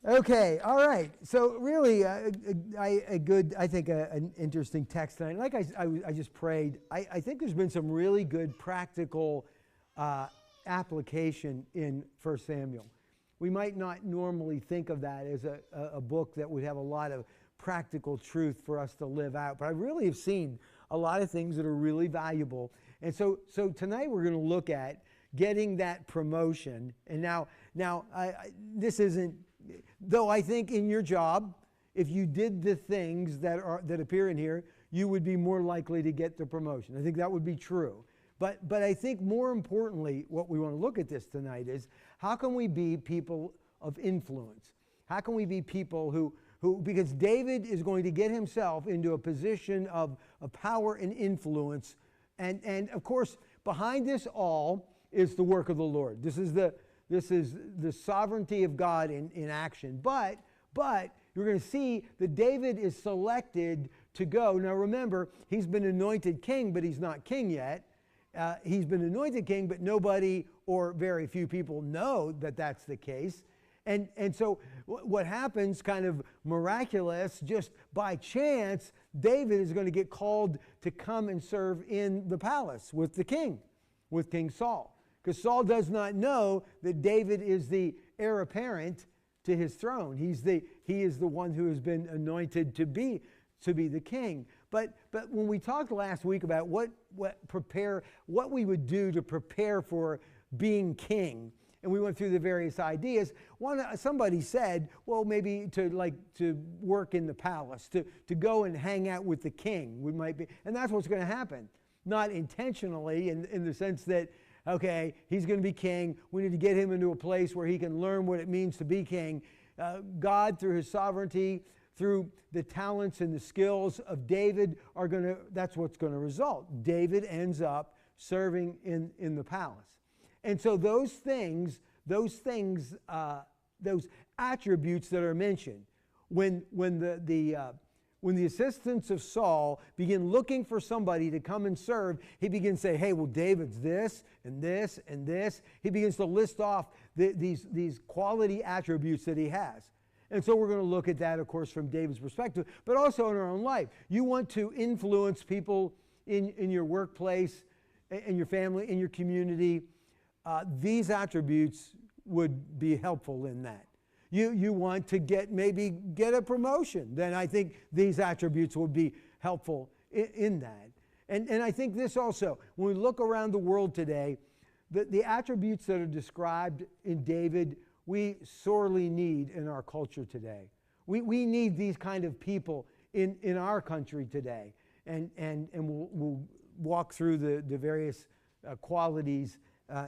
Okay, all right. So really, I think an interesting text tonight. Like I just prayed, I think there's been some really good practical application in 1 Samuel. We might not normally think of that as a book that would have a lot of practical truth for us to live out, but I really have seen a lot of things that are really valuable. And so tonight we're going to look at getting that promotion. And now this isn't, though I think in your job, if you did the things that appear in here, you would be more likely to get the promotion. I think that would be true. But I think more importantly, what we want to look at this tonight is how can we be people of influence? How can we be people who because David is going to get himself into a position of power and influence. And of course, behind this all is the work of the Lord. This is the sovereignty of God in action. But you're going to see that David is selected to go. Now remember, he's been anointed king, but he's not king yet. He's been anointed king, but nobody or very few people know that that's the case. And so what happens, kind of miraculous, just by chance, David is going to get called to come and serve in the palace with the king, with King Saul. Because Saul does not know that David is the heir apparent to his throne. He is the one who has been anointed to be the king. But when we talked last week about what we would do to prepare for being king, and we went through the various ideas, somebody said, well, maybe to work in the palace, to go and hang out with the king, and that's what's going to happen. Not intentionally in the sense that, okay, he's going to be king. We need to get him into a place where he can learn what it means to be king. God, through his sovereignty, through the talents and the skills of David, that's what's going to result. David ends up serving in the palace. And so those attributes that are mentioned, when the assistants of Saul begin looking for somebody to come and serve, he begins to say, hey, well, David's this and this and this. He begins to list off these quality attributes that he has. And so we're going to look at that, of course, from David's perspective, but also in our own life. You want to influence people in your workplace, in your family, in your community. These attributes would be helpful in that. You want to get a promotion, then I think these attributes would be helpful in that. And I think this also, when we look around the world today, the attributes that are described in David, we sorely need in our culture today. We need these kind of people in our country today. And we'll walk through the various qualities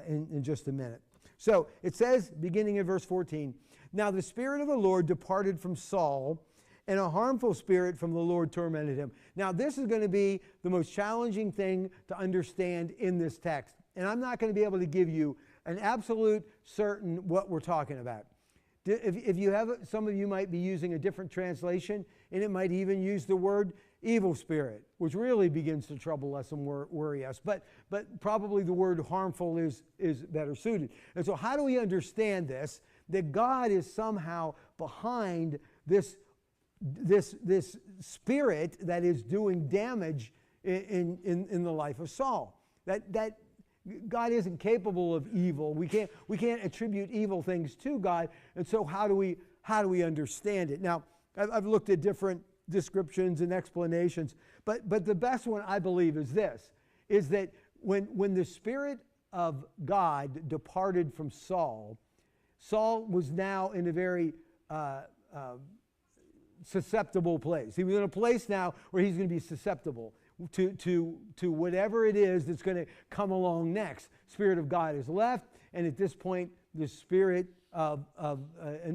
in just a minute. So it says, beginning in verse 14, now the Spirit of the Lord departed from Saul, and a harmful spirit from the Lord tormented him. Now this is going to be the most challenging thing to understand in this text. And I'm not going to be able to give you an absolute certain what we're talking about. If you have, some of you might be using a different translation, and it might even use the word evil spirit, which really begins to trouble us and worry us. But probably the word harmful is better suited. And so how do we understand this? That God is somehow behind this spirit that is doing damage in the life of Saul. That God isn't capable of evil. We can't attribute evil things to God. And so how do we understand it? Now, I've looked at different descriptions and explanations, but the best one I believe is this, is that when the Spirit of God departed from Saul, Saul was now in a very susceptible place. He was in a place now where he's going to be susceptible to whatever it is that's going to come along next. Spirit of God is left, and at this point, the spirit of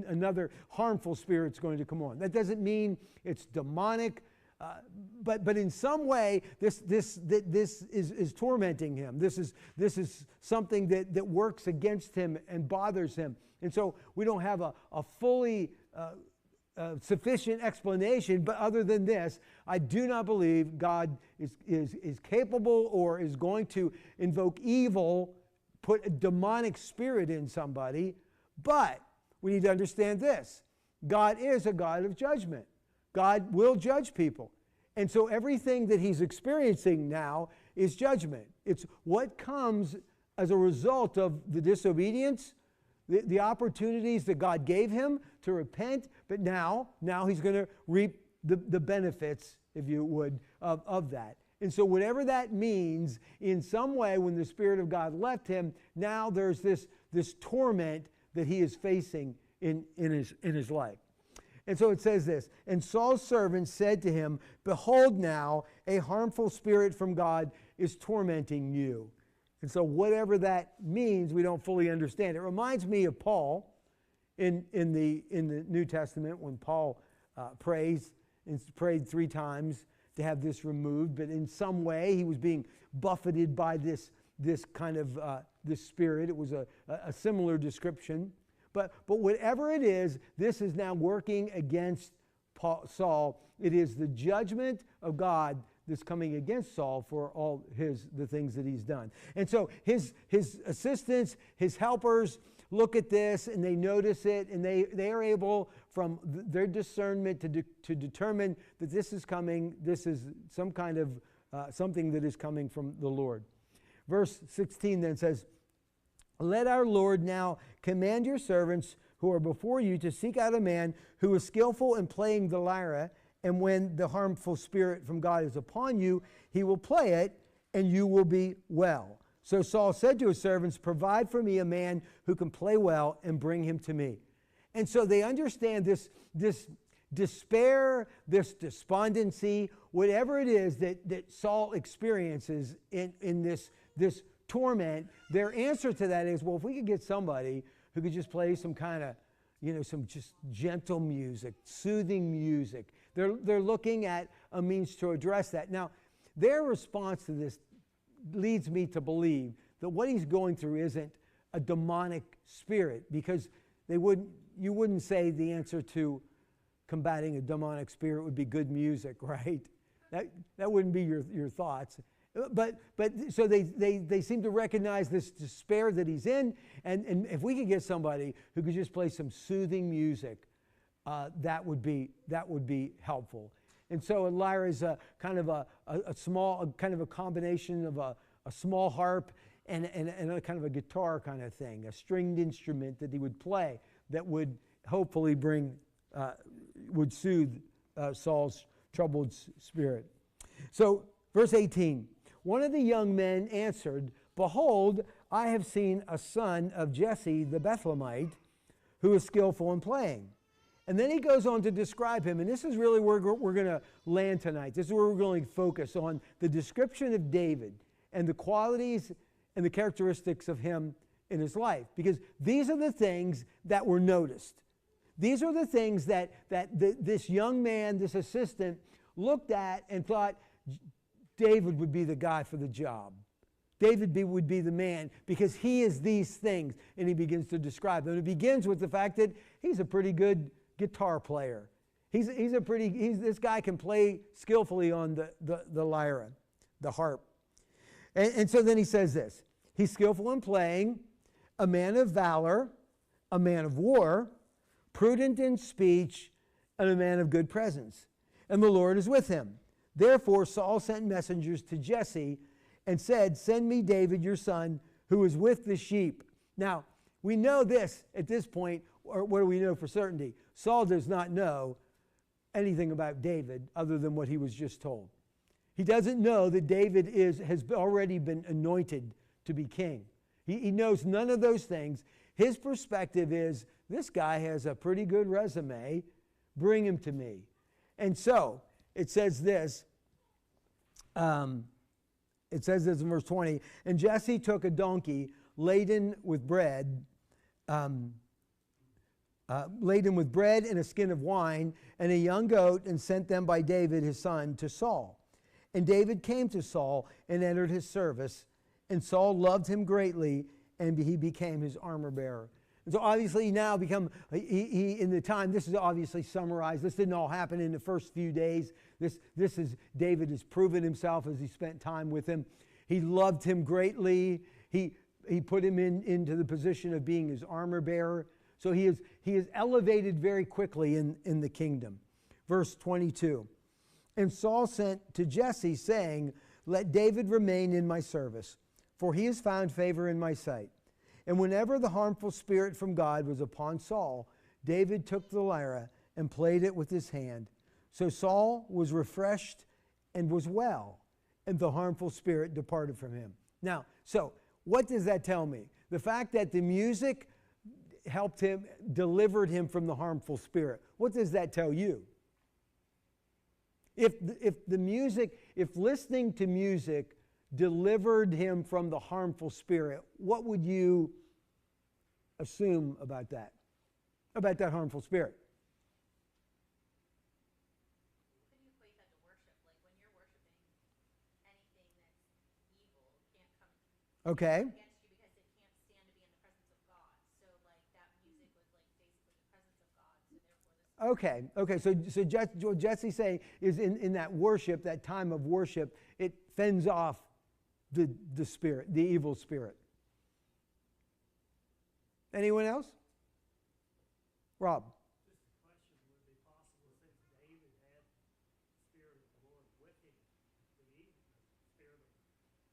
another harmful spirit is going to come on. That doesn't mean it's demonic, but in some way, this is tormenting him. This is something that works against him and bothers him. And so we don't have a fully sufficient explanation, but other than this, I do not believe God is capable or is going to invoke evil, put a demonic spirit in somebody. But we need to understand this, God is a God of judgment. God will judge people. And so everything that he's experiencing now is judgment. It's what comes as a result of the disobedience, the opportunities that God gave him to repent, but now he's going to reap the benefits, if you would, of that. And so whatever that means, in some way, when the Spirit of God left him, now there's this torment that he is facing in his life. And so it says this, and Saul's servant said to him, behold now, a harmful spirit from God is tormenting you. And so whatever that means, we don't fully understand. It reminds me of Paul in the New Testament when Paul prayed 3 times to have this removed, but in some way he was being buffeted by this kind of this spirit. It was a similar description. But whatever it is, this is now working against Saul. It is the judgment of God that's coming against Saul for all the things that he's done. And so his assistants, his helpers look at this and they notice it, and they are able from their discernment to determine that this is coming. This is some kind of something that is coming from the Lord. Verse 16 then says, let our Lord now command your servants who are before you to seek out a man who is skillful in playing the lyre, and when the harmful spirit from God is upon you, he will play it, and you will be well. So Saul said to his servants, provide for me a man who can play well, and bring him to me. And so they understand this despair, this despondency, whatever it is that Saul experiences in this torment. Their answer to that is, well, if we could get somebody who could just play some kind of, some just gentle music, soothing music. They're looking at a means to address that. Now, their response to this leads me to believe that what he's going through isn't a demonic spirit, because you wouldn't say the answer to combating a demonic spirit would be good music, right? That wouldn't be your thoughts. But so they seem to recognize this despair that he's in, and if we could get somebody who could just play some soothing music, that would be helpful. And so a lyre is a kind of a combination of a small harp and a kind of a guitar kind of thing, a stringed instrument that he would play that would hopefully would soothe Saul's troubled spirit. So verse 18. One of the young men answered, behold, I have seen a son of Jesse the Bethlehemite who is skillful in playing. And then he goes on to describe him, and this is really where we're going to land tonight. This is where we're going to focus on the description of David and the qualities and the characteristics of him in his life, because these are the things that were noticed. These are the things that this young man, this assistant, looked at and thought, David would be the guy for the job. David would be the man because he is these things, and he begins to describe them. It begins with the fact that he's a pretty good guitar player. This guy can play skillfully on the lyre, the harp. And so then he says this, he's skillful in playing, a man of valor, a man of war, prudent in speech, and a man of good presence. And the Lord is with him. Therefore Saul sent messengers to Jesse and said, send me David your son, who is with the sheep. Now, we know this at this point, or what do we know for certainty? Saul does not know anything about David other than what he was just told. He doesn't know that David has already been anointed to be king. He knows none of those things. His perspective is, this guy has a pretty good resume. Bring him to me. And so, it says this in verse 20, and Jesse took a donkey laden with bread and a skin of wine and a young goat, and sent them by David his son to Saul. And David came to Saul and entered his service, and Saul loved him greatly, and he became his armor bearer. And so obviously now in the time, this is obviously summarized. This didn't all happen in the first few days. David has proven himself as he spent time with him. He loved him greatly. He put him into the position of being his armor bearer. So he is elevated very quickly in the kingdom. Verse 22. And Saul sent to Jesse, saying, let David remain in my service, for he has found favor in my sight. And whenever the harmful spirit from God was upon Saul, David took the lyre and played it with his hand. So Saul was refreshed and was well, and the harmful spirit departed from him. Now, so what does that tell me? The fact that the music helped him, delivered him from the harmful spirit. What does that tell you? If listening to music delivered him from the harmful spirit, what would you assume about that harmful spirit? Can you equate that to worship? Like when you're worshiping, anything that's evil can't come Okay. against you because it can't stand to be in the presence of God. So like that music was like basically the presence of God. So therefore this. Okay. So what Jesse's saying is in that worship, that time of worship, it fends off the spirit, the evil spirit. Anyone else? Rob. Just a question, would it be possible since David had the Spirit of the Lord with him, the Spirit of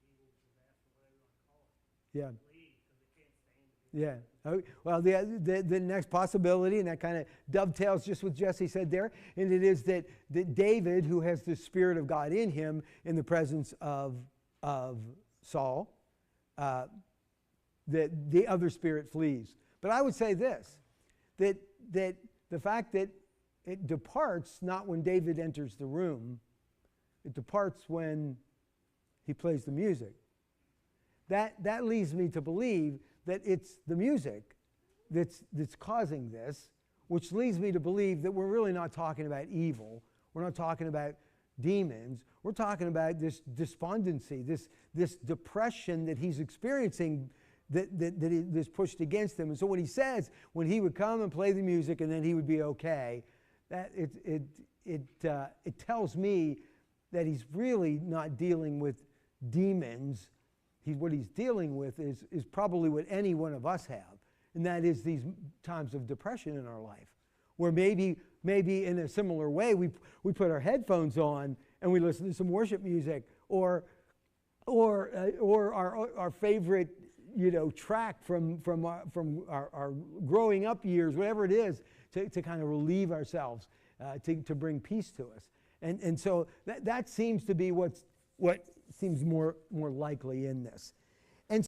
evil, disaster, whatever you want to call it, Yeah. leave because it can't stand to be Yeah. Well, the next possibility, and that kind of dovetails just what Jesse said there, and it is that David, who has the Spirit of God in him, in the presence of Saul, that the other spirit flees. But I would say this, that the fact that it departs not when David enters the room, it departs when he plays the music. That leads me to believe that it's the music that's causing this, which leads me to believe that we're really not talking about evil. We're not talking about demons. We're talking about this despondency, this depression that he's experiencing that is pushed against him. And so when he says, when he would come and play the music and then he would be okay, that it tells me that he's really not dealing with demons. What he's dealing with is probably what any one of us have, and that is these times of depression in our life, where maybe in a similar way we put our headphones on and we listen to some worship music, or our favorite track from our growing up years, whatever it is, to kind of relieve ourselves, to bring peace to us, and so that seems to be what seems more likely in this.